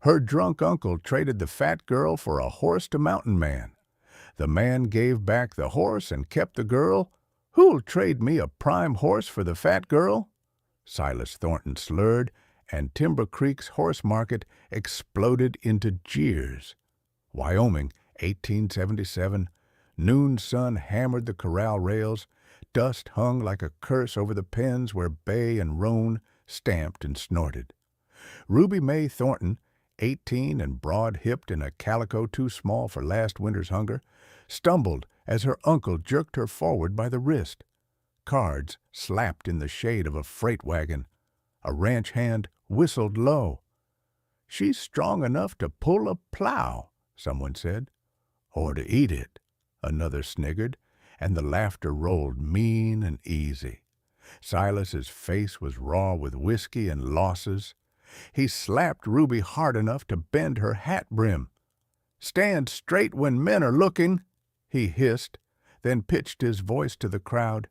Her drunk uncle traded the fat girl for a horse to mountain man. The man gave back the horse and kept the girl. Who'll trade me a prime horse for the fat girl? Silas Thornton slurred, and Timber Creek's horse market exploded into jeers. Wyoming, 1877. Noon sun hammered the corral rails. Dust hung like a curse over the pens where bay and roan stamped and snorted. Ruby Mae Thornton, 18 and broad-hipped in a calico too small for last winter's hunger, stumbled as her uncle jerked her forward by the wrist. Cards slapped in the shade of a freight wagon. A ranch hand whistled low. "She's strong enough to pull a plow," someone said. "Or to eat it," another sniggered, and the laughter rolled mean and easy. Silas's face was raw with whiskey and losses. He slapped Ruby hard enough to bend her hat brim. "Stand straight when men are looking," he hissed, then pitched his voice to the crowd.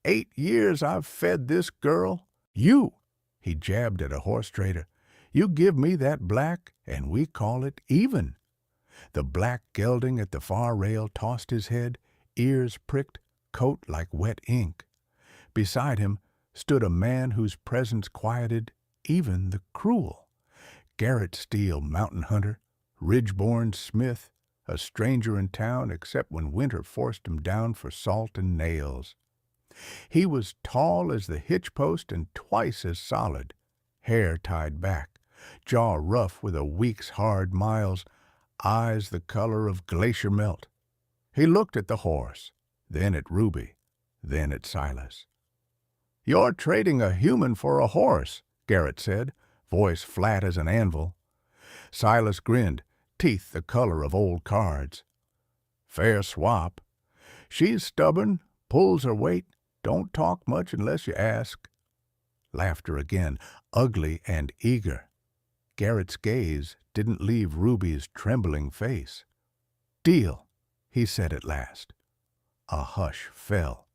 8 years I've fed this girl. You," he jabbed at a horse trader, "you give me that black, and we call it even." The black gelding at the far rail tossed his head, ears pricked, coat like wet ink. Beside him stood a man whose presence quieted even the cruel. Garrett Steele, mountain hunter, ridge-born smith, a stranger in town except when winter forced him down for salt and nails. He was tall as the hitch post and twice as solid, hair tied back, jaw rough with a week's hard miles, eyes the color of glacier melt. He looked at the horse, then at Ruby, then at Silas. "You're trading a human for a horse," Garrett said, voice flat as an anvil. Silas grinned, teeth the color of old cards. "Fair swap. She's stubborn, pulls her weight, don't talk much unless you ask." Laughter again, ugly and eager. Garrett's gaze didn't leave Ruby's trembling face. "Deal," he said at last. A hush fell.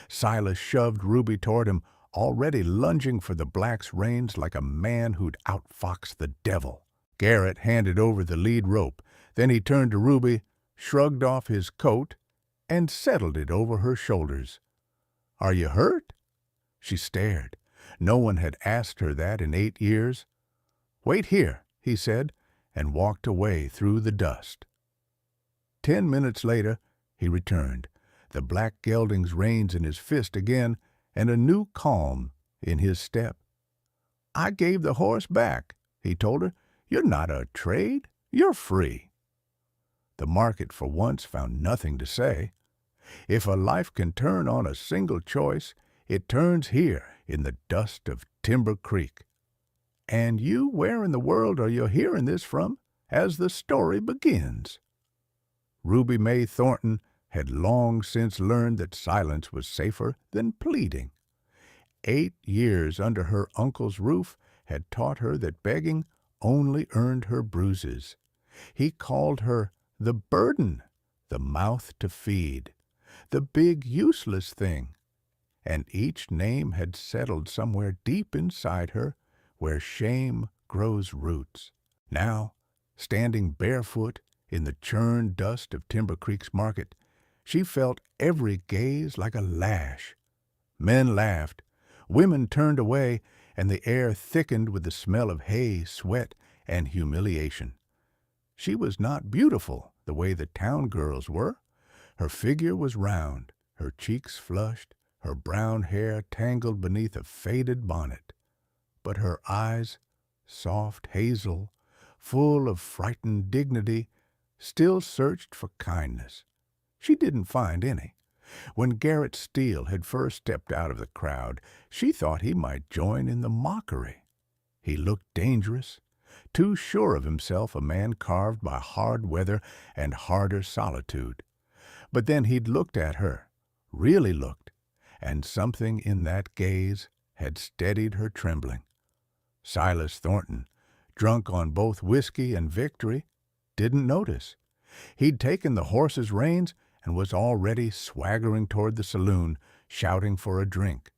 Silas shoved Ruby toward him, already lunging for the black's reins like a man who'd outfoxed the devil. Garrett handed over the lead rope. Then he turned to Ruby, shrugged off his coat, and settled it over her shoulders. "Are you hurt?" She stared. No one had asked her that in 8 years. "Wait here," he said, and walked away through the dust. 10 minutes later, he returned, the black gelding's reins in his fist again, and a new calm in his step. "I gave the horse back," he told her. "You're not a trade. You're free." The market for once found nothing to say. If a life can turn on a single choice, it turns here in the dust of Timber Creek. And you, where in the world are you hearing this from, as the story begins? Ruby Mae Thornton had long since learned that silence was safer than pleading. 8 years under her uncle's roof had taught her that begging only earned her bruises. He called her the burden, the mouth to feed, the big useless thing, and each name had settled somewhere deep inside her where shame grows roots. Now, standing barefoot in the churned dust of Timber Creek's market, she felt every gaze like a lash. Men laughed, women turned away, and the air thickened with the smell of hay, sweat, and humiliation. She was not beautiful the way the town girls were. Her figure was round, her cheeks flushed, her brown hair tangled beneath a faded bonnet. But her eyes, soft hazel, full of frightened dignity, still searched for kindness. She didn't find any. When Garrett Steele had first stepped out of the crowd, she thought he might join in the mockery. He looked dangerous, too sure of himself, a man carved by hard weather and harder solitude. But then he'd looked at her, really looked, and something in that gaze had steadied her trembling. Silas Thornton, drunk on both whiskey and victory, didn't notice. He'd taken the horse's reins and was already swaggering toward the saloon, shouting for a drink.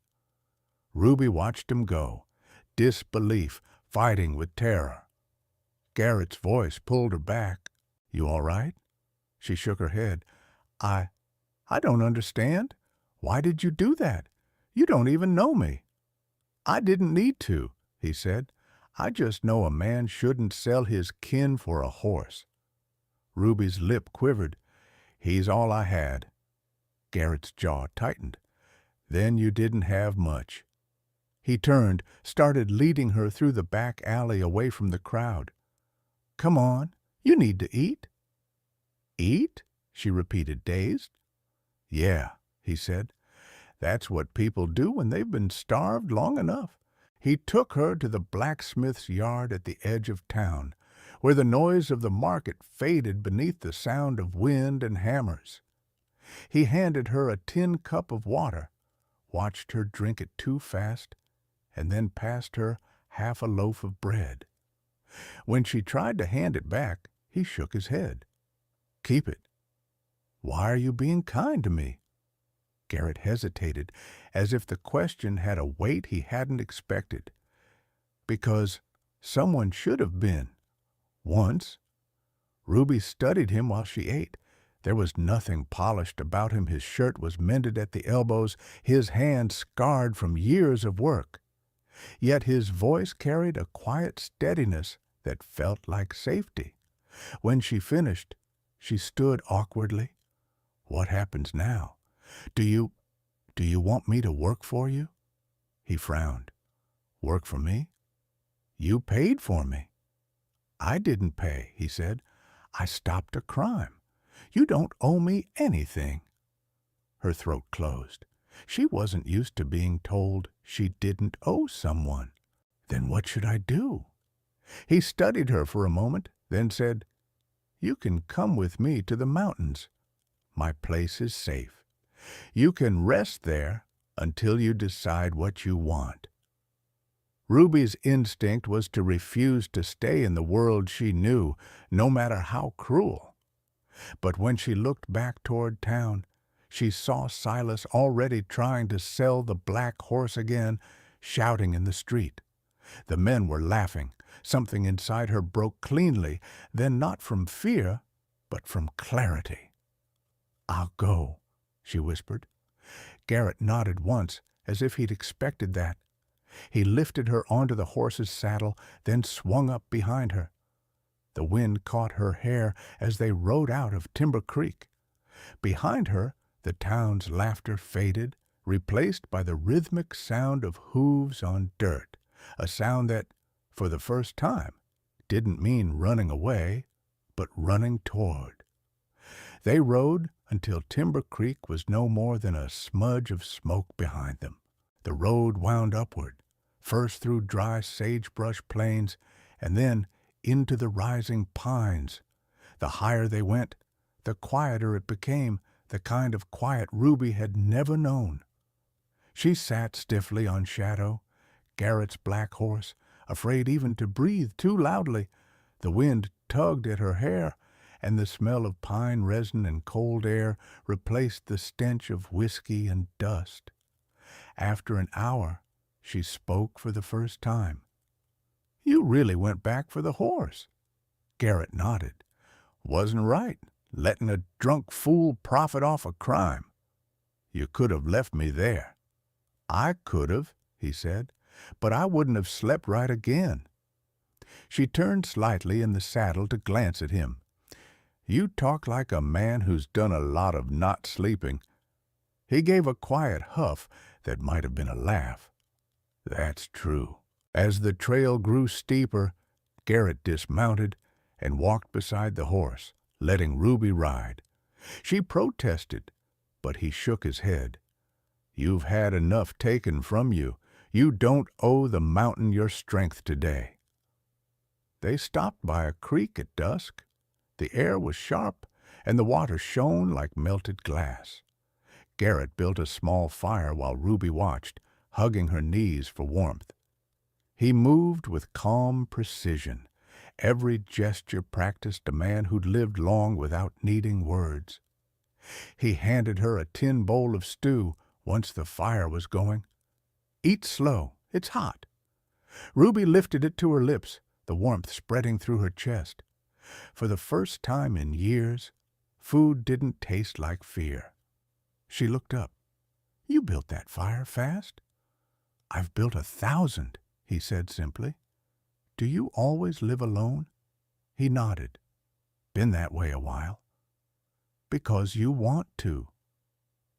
Ruby watched him go, disbelief fighting with terror. Garrett's voice pulled her back. "You all right?" She shook her head. I I don't understand. Why did you do that? You don't even know me." "I didn't need to," he said. "I just know a man shouldn't sell his kin for a horse." Ruby's lip quivered. "He's all I had." Garrett's jaw tightened. "Then you didn't have much." He turned, started leading her through the back alley away from the crowd. "Come on, you need to eat." "Eat?" she repeated, dazed. "Yeah," he said. "That's what people do when they've been starved long enough." He took her to the blacksmith's yard at the edge of town, where the noise of the market faded beneath the sound of wind and hammers. He handed her a tin cup of water, watched her drink it too fast, and then passed her half a loaf of bread. When she tried to hand it back, he shook his head. "Keep it." "Why are you being kind to me?" Garrett hesitated, as if the question had a weight he hadn't expected. "Because someone should have been. Once." Ruby studied him while she ate. There was nothing polished about him. His shirt was mended at the elbows, his hands scarred from years of work. Yet his voice carried a quiet steadiness that felt like safety. When she finished, she stood awkwardly. "What happens now? Do you want me to work for you?" He frowned. "Work for me? You paid for me." "I didn't pay," he said. "I stopped a crime. You don't owe me anything." Her throat closed. She wasn't used to being told she didn't owe someone. "Then what should I do?" He studied her for a moment, then said, "You can come with me to the mountains. My place is safe. You can rest there until you decide what you want." Ruby's instinct was to refuse to stay in the world she knew, no matter how cruel. But when she looked back toward town, she saw Silas already trying to sell the black horse again, shouting in the street. The men were laughing. Something inside her broke cleanly, then not from fear, but from clarity. "I'll go," she whispered. Garrett nodded once, as if he'd expected that. He lifted her onto the horse's saddle, then swung up behind her. The wind caught her hair as they rode out of Timber Creek. Behind her, the town's laughter faded, replaced by the rhythmic sound of hooves on dirt, a sound that, for the first time, didn't mean running away, but running toward. They rode until Timber Creek was no more than a smudge of smoke behind them. The road wound upward, first through dry sagebrush plains, and then into the rising pines. The higher they went, the quieter it became, the kind of quiet Ruby had never known. She sat stiffly on Shadow, Garrett's black horse, afraid even to breathe too loudly. The wind tugged at her hair, and the smell of pine resin and cold air replaced the stench of whiskey and dust. After an hour, she spoke for the first time. "You really went back for the horse." Garrett nodded. "Wasn't right, letting a drunk fool profit off a crime. You could have left me there." "I could have," he said, "but I wouldn't have slept right again." She turned slightly in the saddle to glance at him. "You talk like a man who's done a lot of not sleeping." He gave a quiet huff that might have been a laugh. "That's true." As the trail grew steeper, Garrett dismounted and walked beside the horse, letting Ruby ride. She protested, but he shook his head. "You've had enough taken from you. You don't owe the mountain your strength today." They stopped by a creek at dusk. The air was sharp, and the water shone like melted glass. Garrett built a small fire while Ruby watched, hugging her knees for warmth. He moved with calm precision. Every gesture practiced a man who'd lived long without needing words. He handed her a tin bowl of stew once the fire was going. "Eat slow, it's hot." Ruby lifted it to her lips, the warmth spreading through her chest. For the first time in years, food didn't taste like fear. She looked up. "You built that fire fast?" "I've built 1,000, he said simply. "Do you always live alone?" He nodded. "Been that way a while." "Because you want to."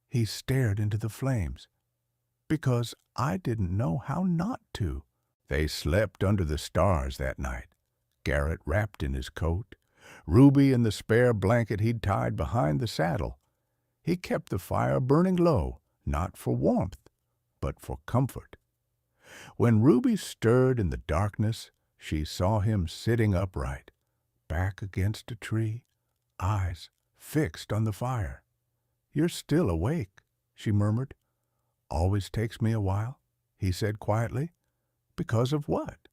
He stared into the flames. "Because I didn't know how not to." They slept under the stars that night, Garrett wrapped in his coat, Ruby in the spare blanket he'd tied behind the saddle. He kept the fire burning low, not for warmth, but for comfort. When Ruby stirred in the darkness, she saw him sitting upright, back against a tree, eyes fixed on the fire. "You're still awake," she murmured. "Always takes me a while," he said quietly. "Because of what?"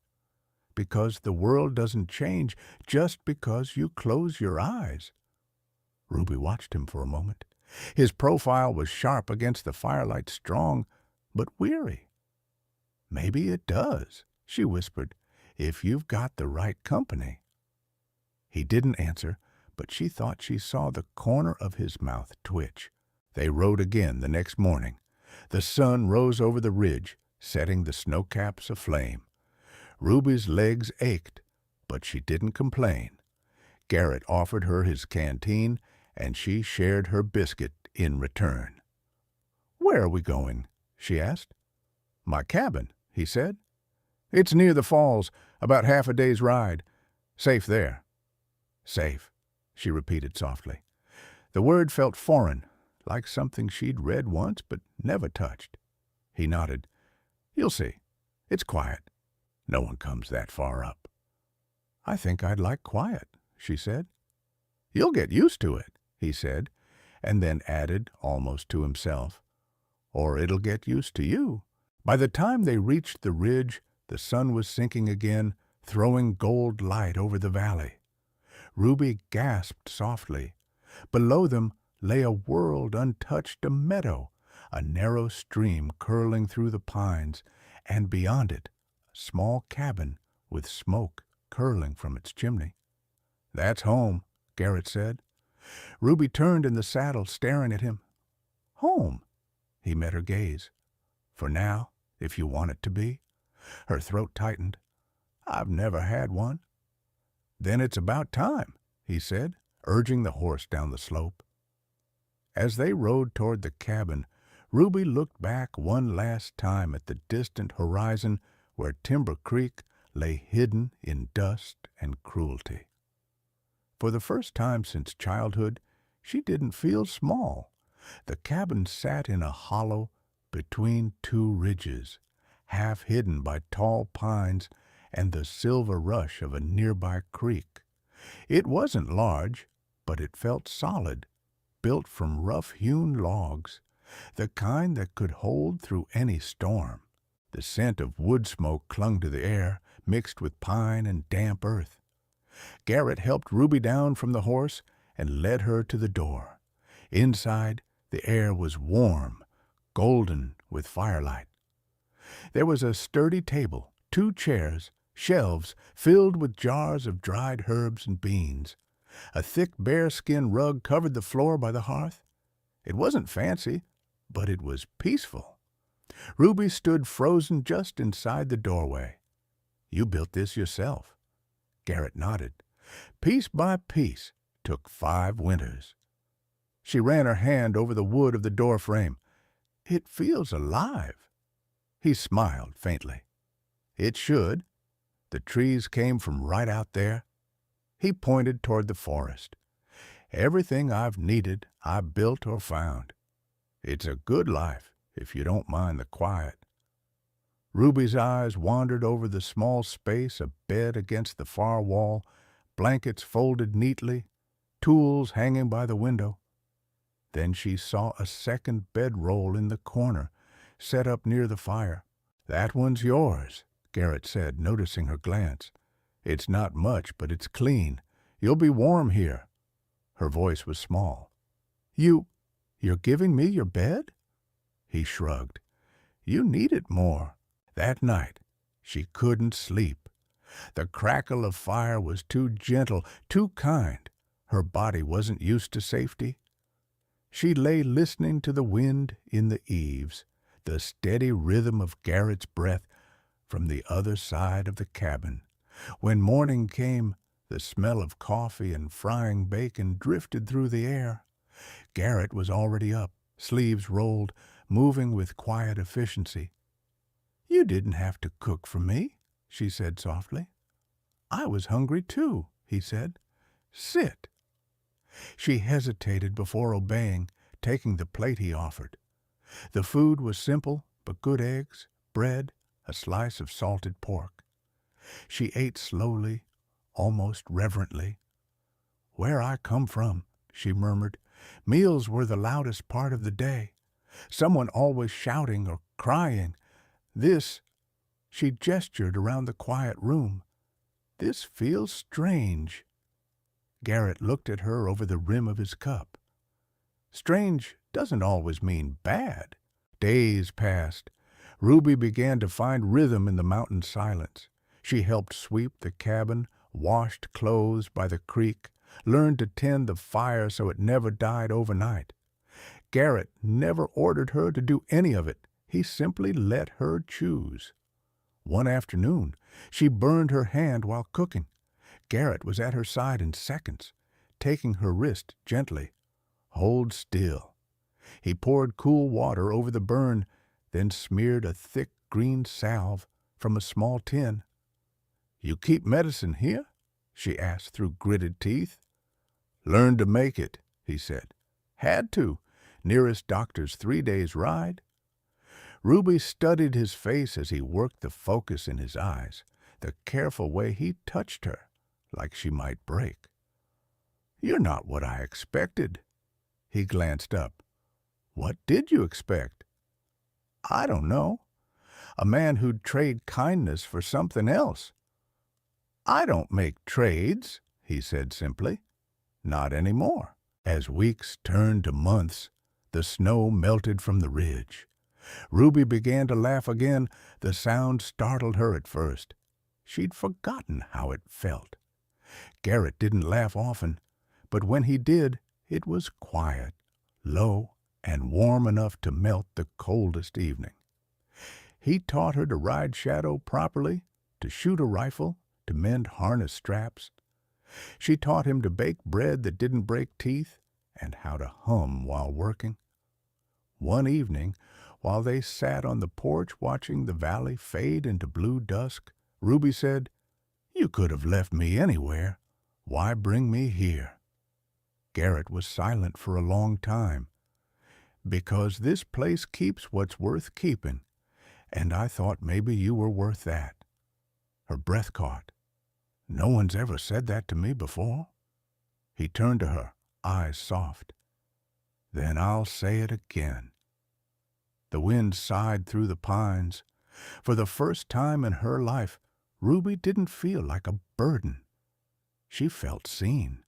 "Because the world doesn't change just because you close your eyes." Ruby watched him for a moment. His profile was sharp against the firelight, strong but weary. "Maybe it does," she whispered, "if you've got the right company." He didn't answer, but she thought she saw the corner of his mouth twitch. They rode again the next morning. The sun rose over the ridge, setting the snowcaps aflame. Ruby's legs ached, but she didn't complain. Garrett offered her his canteen, and she shared her biscuit in return. "Where are we going?" she asked. "My cabin," he said. "It's near the falls, about half a day's ride. Safe there." "Safe," she repeated softly. The word felt foreign, like something she'd read once but never touched. He nodded. "You'll see. It's quiet. No one comes that far up." "I think I'd like quiet," she said. "You'll get used to it," he said, and then added, almost to himself, "or it'll get used to you." By the time they reached the ridge, the sun was sinking again, throwing gold light over the valley. Ruby gasped softly. Below them lay a world untouched, a meadow, a narrow stream curling through the pines, and beyond it, a small cabin with smoke curling from its chimney. "That's home," Garrett said. Ruby turned in the saddle, staring at him. "Home?" He met her gaze. "For now, if you want it to be." Her throat tightened. "I've never had one." "Then it's about time," he said, urging the horse down the slope. As they rode toward the cabin, Ruby looked back one last time at the distant horizon where Timber Creek lay hidden in dust and cruelty. For the first time since childhood, she didn't feel small. The cabin sat in a hollow between two ridges, half hidden by tall pines and the silver rush of a nearby creek. It wasn't large, but it felt solid, built from rough-hewn logs, the kind that could hold through any storm. The scent of wood smoke clung to the air, mixed with pine and damp earth. Garrett helped Ruby down from the horse and led her to the door. Inside, the air was warm, golden with firelight. There was a sturdy table, 2 chairs, shelves filled with jars of dried herbs and beans. A thick bearskin rug covered the floor by the hearth. It wasn't fancy, but it was peaceful. Ruby stood frozen just inside the doorway. "You built this yourself." Garrett nodded. "Piece by piece, took 5 winters." She ran her hand over the wood of the door frame. "It feels alive." He smiled faintly. "It should. The trees came from right out there." He pointed toward the forest. "Everything I've needed, I built or found. It's a good life, if you don't mind the quiet." Ruby's eyes wandered over the small space, a bed against the far wall, blankets folded neatly, tools hanging by the window. Then she saw a second bedroll in the corner, set up near the fire. "That one's yours," Garrett said, noticing her glance. "It's not much, but it's clean. You'll be warm here." Her voice was small. You're giving me your bed?" He shrugged. "You need it more." That night, she couldn't sleep. The crackle of fire was too gentle, too kind. Her body wasn't used to safety. She lay listening to the wind in the eaves, the steady rhythm of Garrett's breath from the other side of the cabin. When morning came, the smell of coffee and frying bacon drifted through the air. Garrett was already up, sleeves rolled, moving with quiet efficiency. "You didn't have to cook for me," she said softly. "I was hungry too," he said. "Sit." She hesitated before obeying, taking the plate he offered. The food was simple, but good eggs, bread, a slice of salted pork. She ate slowly, almost reverently. "Where I come from," she murmured, "meals were the loudest part of the day. Someone always shouting or crying. This," she gestured around the quiet room, "this feels strange." Garrett looked at her over the rim of his cup. Strange doesn't always mean bad. Days passed. Ruby began to find rhythm in the mountain silence. She helped sweep the cabin, washed clothes by the creek, learned to tend the fire so it never died overnight. Garrett never ordered her to do any of it. He simply let her choose. One afternoon, she burned her hand while cooking. Garrett was at her side in seconds, taking her wrist gently. "Hold still." He poured cool water over the burn, then smeared a thick green salve from a small tin. "You keep medicine here?" she asked through gritted teeth. "Learned to make it," he said. "Had to. Nearest doctor's 3 days' ride." Ruby studied his face as he worked the focus in his eyes, the careful way he touched her, like she might break. "You're not what I expected." He glanced up. "What did you expect?" "I don't know. A man who'd trade kindness for something else." "I don't make trades," he said simply. "Not anymore." As weeks turned to months, the snow melted from the ridge. Ruby began to laugh again. The sound startled her at first. She'd forgotten how it felt. Garrett didn't laugh often, but when he did, it was quiet, low, and warm enough to melt the coldest evening. He taught her to ride Shadow properly, to shoot a rifle, to mend harness straps. She taught him to bake bread that didn't break teeth, and how to hum while working. One evening, while they sat on the porch watching the valley fade into blue dusk, Ruby said, "You could have left me anywhere. Why bring me here?" Garrett was silent for a long time. "Because this place keeps what's worth keeping, and I thought maybe you were worth that." Her breath caught. "No one's ever said that to me before." He turned to her, eyes soft. "Then I'll say it again." The wind sighed through the pines. For the first time in her life, Ruby didn't feel like a burden. She felt seen.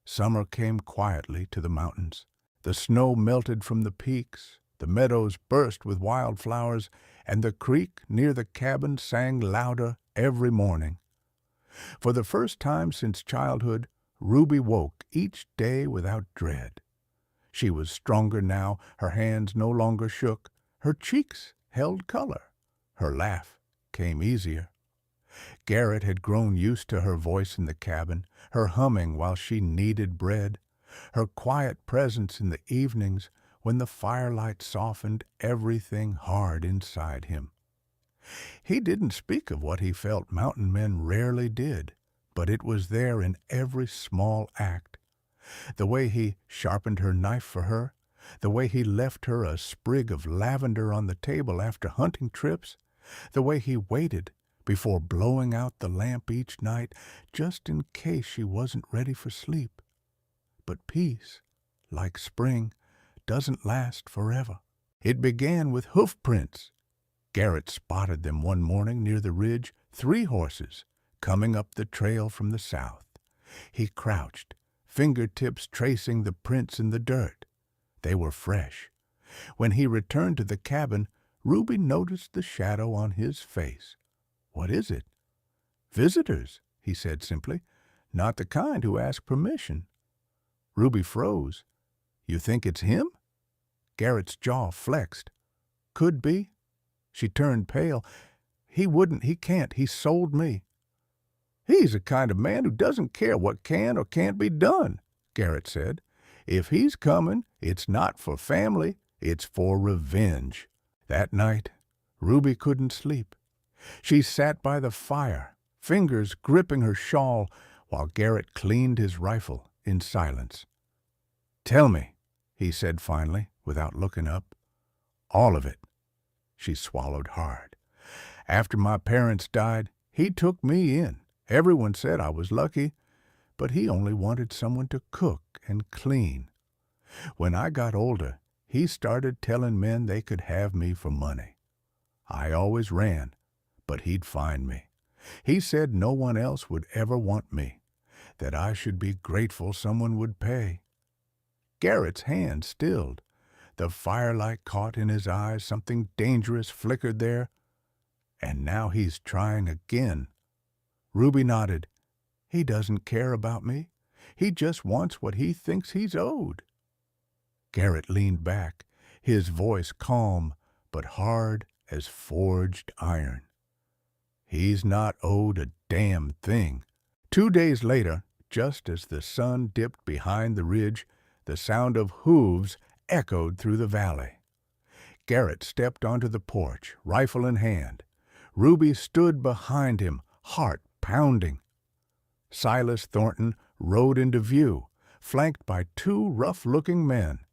Summer came quietly to the mountains. The snow melted from the peaks, the meadows burst with wildflowers, and the creek near the cabin sang louder every morning. For the first time since childhood, Ruby woke each day without dread. She was stronger now, her hands no longer shook, her cheeks held color, her laugh came easier. Garrett had grown used to her voice in the cabin, her humming while she kneaded bread, her quiet presence in the evenings when the firelight softened everything hard inside him. He didn't speak of what he felt mountain men rarely did, but it was there in every small act. The way he sharpened her knife for her, the way he left her a sprig of lavender on the table after hunting trips, the way he waited before blowing out the lamp each night just in case she wasn't ready for sleep. But peace, like spring, doesn't last forever. It began with hoof prints. Garrett spotted them one morning near the ridge, 3 horses, coming up the trail from the south. He crouched, fingertips tracing the prints in the dirt. They were fresh. When he returned to the cabin, Ruby noticed the shadow on his face. "What is it?" "Visitors," he said simply. "Not the kind who ask permission." Ruby froze. "You think it's him?" Garrett's jaw flexed. "Could be." She turned pale. He can't. He sold me." "He's the kind of man who doesn't care what can or can't be done," Garrett said. "If he's coming, it's not for family, it's for revenge." That night, Ruby couldn't sleep. She sat by the fire, fingers gripping her shawl, while Garrett cleaned his rifle in silence. "Tell me," he said finally, without looking up. "All of it." She swallowed hard. "After my parents died, he took me in. Everyone said I was lucky, but he only wanted someone to cook and clean. When I got older, he started telling men they could have me for money. I always ran, but he'd find me. He said no one else would ever want me, that I should be grateful someone would pay." Garrett's hand stilled. The firelight caught in his eyes, something dangerous flickered there. "And now he's trying again." Ruby nodded. "He doesn't care about me. He just wants what he thinks he's owed." Garrett leaned back, his voice calm but hard as forged iron. "He's not owed a damn thing." 2 days later, just as the sun dipped behind the ridge, the sound of hooves echoed through the valley. Garrett stepped onto the porch, rifle in hand. Ruby stood behind him, heart pounding. Silas Thornton rode into view, flanked by 2 rough-looking men.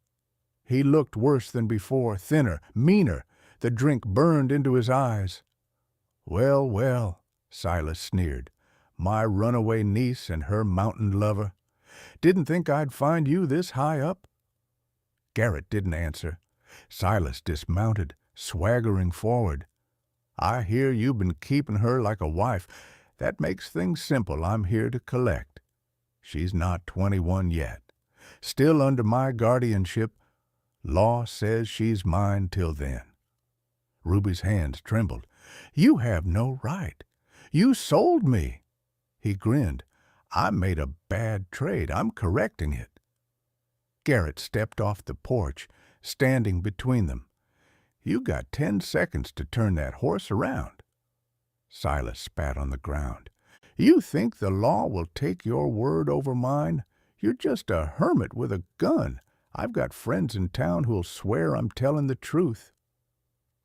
He looked worse than before, thinner, meaner. The drink burned into his eyes. "Well, well," Silas sneered, "my runaway niece and her mountain lover. Didn't think I'd find you this high up." Garrett didn't answer. Silas dismounted, swaggering forward. "I hear you've been keeping her like a wife. That makes things simple. I'm here to collect. She's not 21 yet. Still under my guardianship. Law says she's mine till then." Ruby's hands trembled. "You have no right. You sold me." He grinned. "I made a bad trade. I'm correcting it." Garrett stepped off the porch, standing between them. "You got 10 seconds to turn that horse around." Silas spat on the ground. "You think the law will take your word over mine? You're just a hermit with a gun. I've got friends in town who'll swear I'm telling the truth."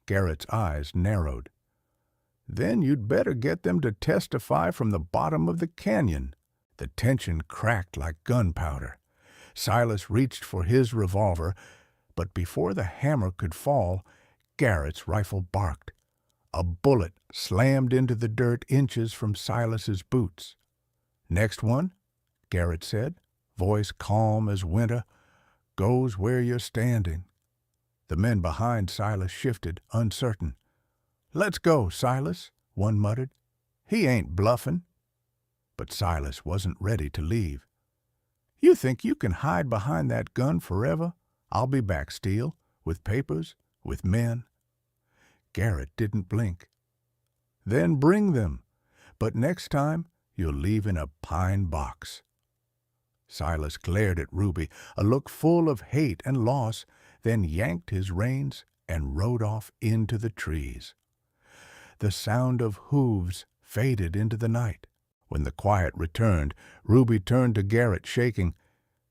Garrett's eyes narrowed. "Then you'd better get them to testify from the bottom of the canyon." The tension cracked like gunpowder. Silas reached for his revolver, but before the hammer could fall, Garrett's rifle barked. A bullet slammed into the dirt inches from Silas's boots. "Next one," Garrett said, voice calm as winter, "goes where you're standing." The men behind Silas shifted, uncertain. "Let's go, Silas," one muttered. "He ain't bluffing." But Silas wasn't ready to leave. "You think you can hide behind that gun forever? I'll be back, Steele, with papers, with men." Garrett didn't blink. "Then bring them. But next time you'll leave in a pine box." Silas glared at Ruby, a look full of hate and loss, then yanked his reins and rode off into the trees. The sound of hooves faded into the night. When the quiet returned, Ruby turned to Garrett, shaking.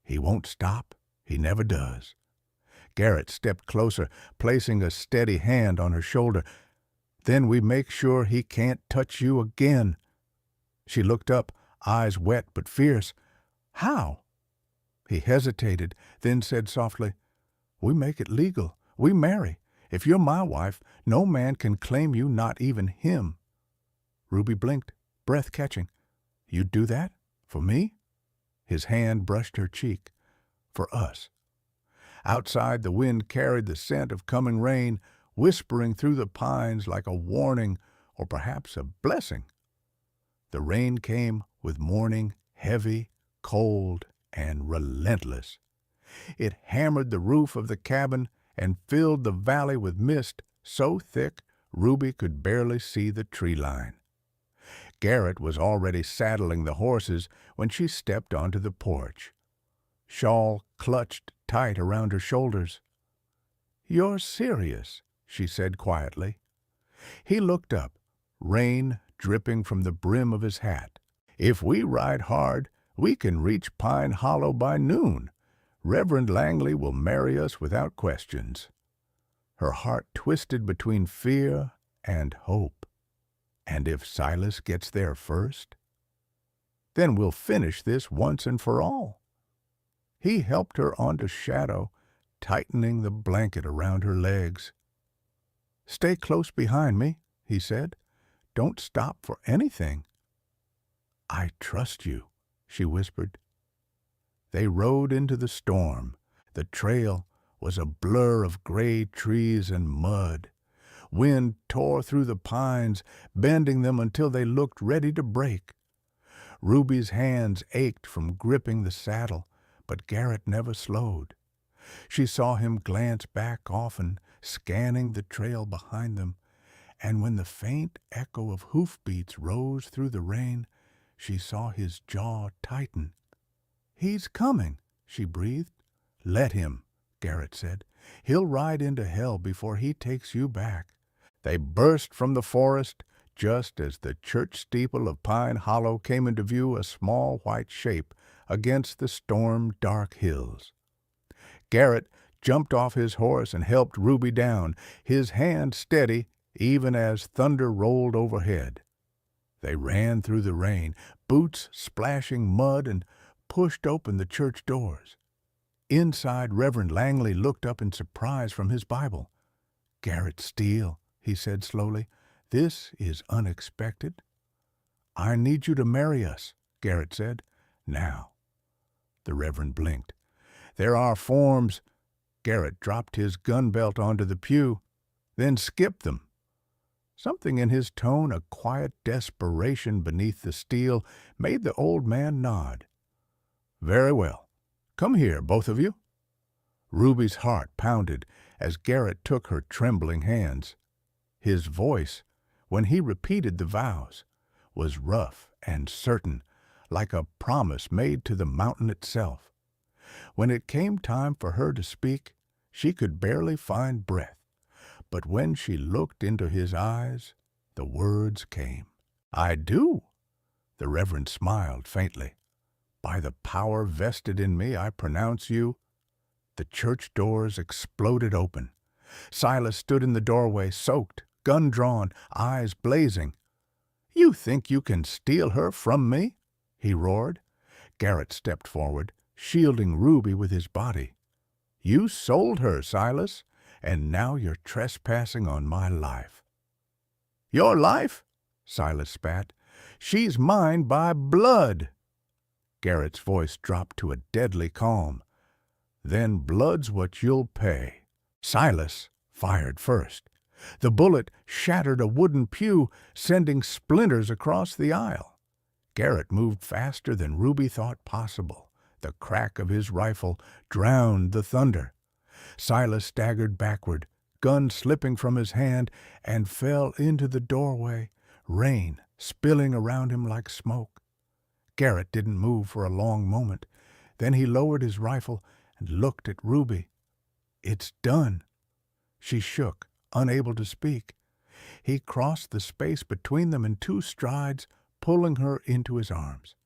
"He won't stop. He never does." Garrett stepped closer, placing a steady hand on her shoulder. "Then we make sure he can't touch you again." She looked up, eyes wet but fierce. "How?" He hesitated, then said softly, "We make it legal. We marry. If you're my wife, no man can claim you, not even him." Ruby blinked, breath catching. "You'd do that? For me?" His hand brushed her cheek. "For us." Outside, the wind carried the scent of coming rain, whispering through the pines like a warning or perhaps a blessing. The rain came with morning, heavy, cold, and relentless. It hammered the roof of the cabin and filled the valley with mist so thick Ruby could barely see the tree line. Garrett was already saddling the horses when she stepped onto the porch. Shawl clutched tight around her shoulders. "You're serious," she said quietly. He looked up, rain dripping from the brim of his hat. "If we ride hard, we can reach Pine Hollow by noon. Reverend Langley will marry us without questions." Her heart twisted between fear and hope. And if Silas gets there first? Then we'll finish this once and for all. He helped her onto Shadow, tightening the blanket around her legs. "Stay close behind me," he said. "Don't stop for anything." "I trust you," she whispered. They rode into the storm. The trail was a blur of gray trees and mud. Wind tore through the pines, bending them until they looked ready to break. Ruby's hands ached from gripping the saddle, but Garrett never slowed. She saw him glance back often, scanning the trail behind them, and when the faint echo of hoofbeats rose through the rain, she saw his jaw tighten. "He's coming," she breathed. "Let him," Garrett said. "He'll ride into hell before he takes you back." They burst from the forest just as the church steeple of Pine Hollow came into view, a small white shape against the storm-dark hills. Garrett jumped off his horse and helped Ruby down, his hand steady even as thunder rolled overhead. They ran through the rain, boots splashing mud, and pushed open the church doors. Inside, Reverend Langley looked up in surprise from his Bible. "Garrett Steele," he said slowly, "this is unexpected." "I need you to marry us," Garrett said. "Now." The Reverend blinked. "There are forms." Garrett dropped his gun belt onto the pew, then skipped them. Something in his tone, a quiet desperation beneath the steel, made the old man nod. "Very well. Come here, both of you." Ruby's heart pounded as Garrett took her trembling hands. His voice, when he repeated the vows, was rough and certain, like a promise made to the mountain itself. When it came time for her to speak, she could barely find breath. But when she looked into his eyes, the words came. "I do." The Reverend smiled faintly. "By the power vested in me, I pronounce you." The church doors exploded open. Silas stood in the doorway, soaked, gun drawn, eyes blazing. "You think you can steal her from me?" he roared. Garrett stepped forward, shielding Ruby with his body. "You sold her, Silas, and now you're trespassing on my life." "Your life?" Silas spat. "She's mine by blood." Garrett's voice dropped to a deadly calm. "Then blood's what you'll pay." Silas fired first. The bullet shattered a wooden pew, sending splinters across the aisle. Garrett moved faster than Ruby thought possible. The crack of his rifle drowned the thunder. Silas staggered backward, gun slipping from his hand, and fell into the doorway, rain spilling around him like smoke. Garrett didn't move for a long moment. Then he lowered his rifle and looked at Ruby. "It's done." She shook, unable to speak. He crossed the space between them in 2 strides, pulling her into his arms.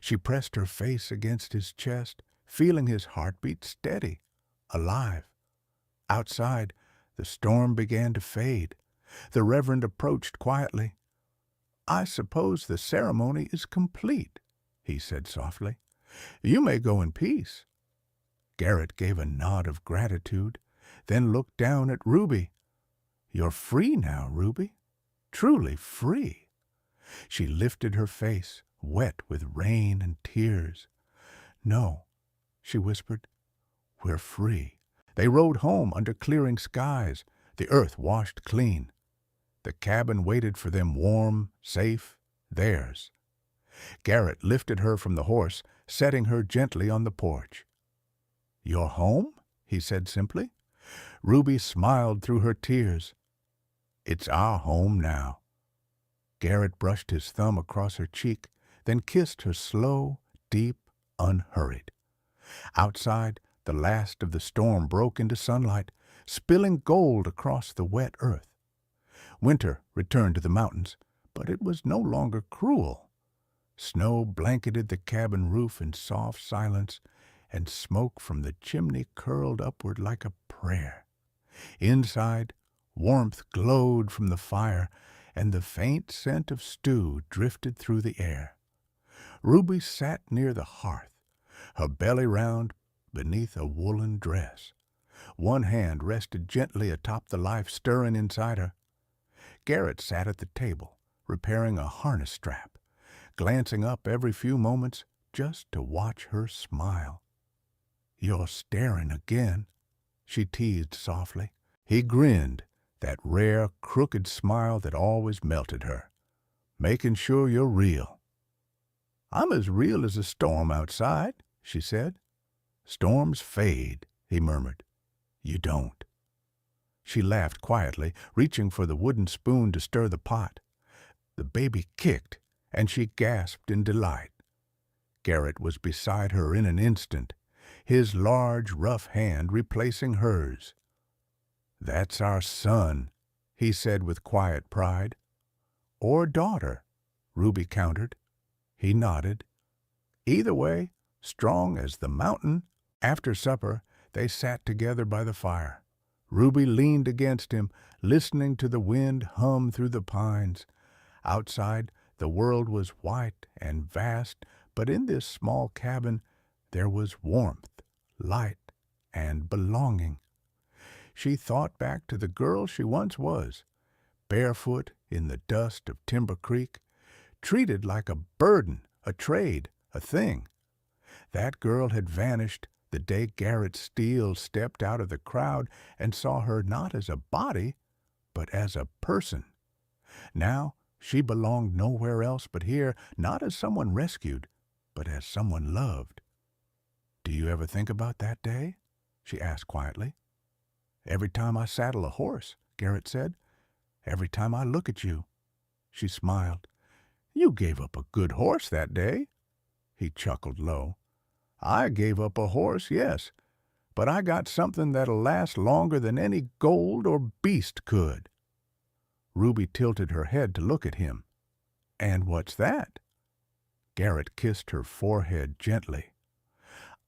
She pressed her face against his chest, feeling his heartbeat steady, alive. Outside, the storm began to fade. The Reverend approached quietly. "I suppose the ceremony is complete," he said softly. "You may go in peace." Garrett gave a nod of gratitude, then looked down at Ruby. "You're free now, Ruby. Truly free." She lifted her face, wet with rain and tears. "No," she whispered. "We're free." They rode home under clearing skies, the earth washed clean. The cabin waited for them, warm, safe, theirs. Garrett lifted her from the horse, setting her gently on the porch. "You're home?" he said simply. Ruby smiled through her tears. "It's our home now." Garrett brushed his thumb across her cheek, then kissed her slow, deep, unhurried. Outside, the last of the storm broke into sunlight, spilling gold across the wet earth. Winter returned to the mountains, but it was no longer cruel. Snow blanketed the cabin roof in soft silence, and smoke from the chimney curled upward like a prayer. Inside, warmth glowed from the fire, and the faint scent of stew drifted through the air. Ruby sat near the hearth, her belly round beneath a woolen dress. One hand rested gently atop the life stirring inside her. Garrett sat at the table, repairing a harness strap, glancing up every few moments just to watch her smile. "You're staring again," she teased softly. He grinned, that rare, crooked smile that always melted her. "Making sure you're real." "I'm as real as a storm outside," she said. "Storms fade," he murmured. "You don't." She laughed quietly, reaching for the wooden spoon to stir the pot. The baby kicked, and she gasped in delight. Garrett was beside her in an instant, his large, rough hand replacing hers. "That's our son," he said with quiet pride. "Or daughter," Ruby countered. He nodded. "Either way, strong as the mountain." After supper, they sat together by the fire. Ruby leaned against him, listening to the wind hum through the pines. Outside, the world was white and vast, but in this small cabin there was warmth, light, and belonging. She thought back to the girl she once was, barefoot in the dust of Timber Creek, treated like a burden, a trade, a thing. That girl had vanished the day Garrett Steele stepped out of the crowd and saw her not as a body, but as a person. Now she belonged nowhere else but here, not as someone rescued, but as someone loved. "Do you ever think about that day?" she asked quietly. "Every time I saddle a horse," Garrett said. "Every time I look at you." She smiled. "You gave up a good horse that day." He chuckled low. "I gave up a horse, yes, but I got something that'll last longer than any gold or beast could." Ruby tilted her head to look at him. "And what's that?" Garrett kissed her forehead gently.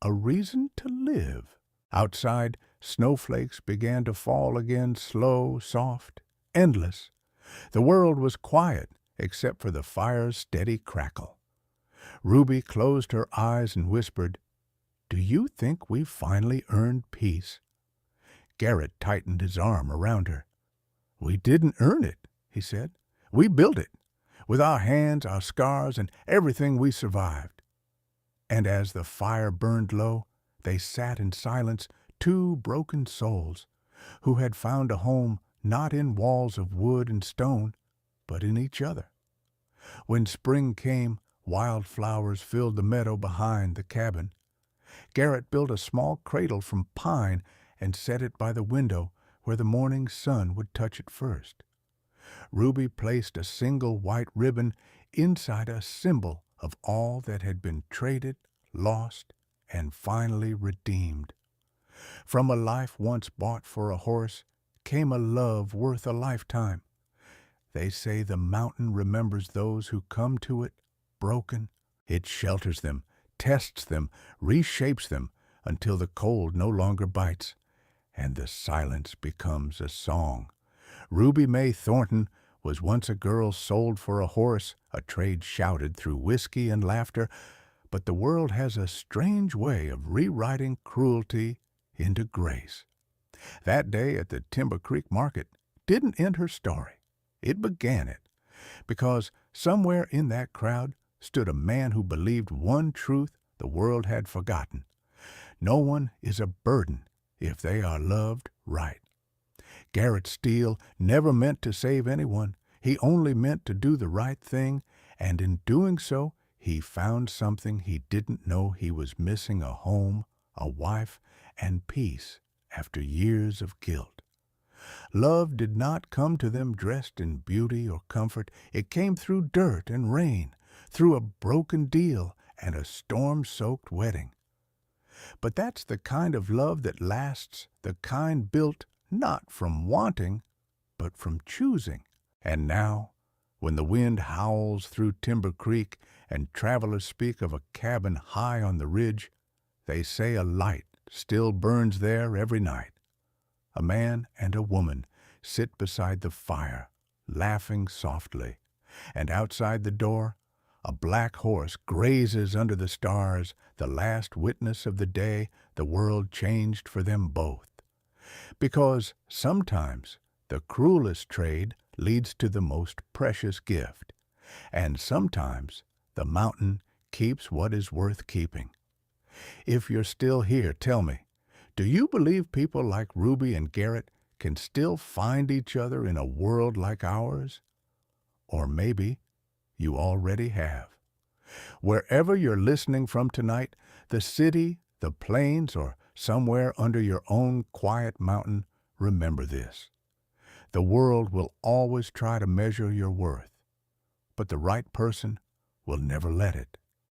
"A reason to live." Outside, snowflakes began to fall again, slow, soft, endless. The world was quiet, except for the fire's steady crackle. Ruby closed her eyes and whispered, "Do you think we've finally earned peace?" Garrett tightened his arm around her. "We didn't earn it," he said. "We built it, with our hands, our scars, and everything we survived." And as the fire burned low, they sat in silence, two broken souls, who had found a home not in walls of wood and stone, but in each other. When spring came, wildflowers filled the meadow behind the cabin. Garrett built a small cradle from pine and set it by the window where the morning sun would touch it first. Ruby placed a single white ribbon inside a symbol of all that had been traded, lost, and finally redeemed. From a life once bought for a horse came a love worth a lifetime. They say the mountain remembers those who come to it broken. It shelters them, tests them, reshapes them until the cold no longer bites, and the silence becomes a song. Ruby Mae Thornton was once a girl sold for a horse, a trade shouted through whiskey and laughter, but the world has a strange way of rewriting cruelty into grace. That day at the Timber Creek market didn't end her story. It began it, because somewhere in that crowd stood a man who believed one truth the world had forgotten. No one is a burden if they are loved right. Garrett Steele never meant to save anyone. He only meant to do the right thing, and in doing so, he found something he didn't know he was missing: a home, a wife, and peace after years of guilt. Love did not come to them dressed in beauty or comfort. It came through dirt and rain, through a broken deal and a storm-soaked wedding. But that's the kind of love that lasts, the kind built not from wanting, but from choosing. And now, when the wind howls through Timber Creek and travelers speak of a cabin high on the ridge, they say a light still burns there every night. A man and a woman sit beside the fire, laughing softly, and outside the door, a black horse grazes under the stars, the last witness of the day the world changed for them both. Because sometimes the cruelest trade leads to the most precious gift, and sometimes the mountain keeps what is worth keeping. If you're still here, tell me, do you believe people like Ruby and Garrett can still find each other in a world like ours? Or maybe you already have. Wherever you're listening from tonight, the city, the plains, or somewhere under your own quiet mountain, remember this. The world will always try to measure your worth, but the right person will never let it.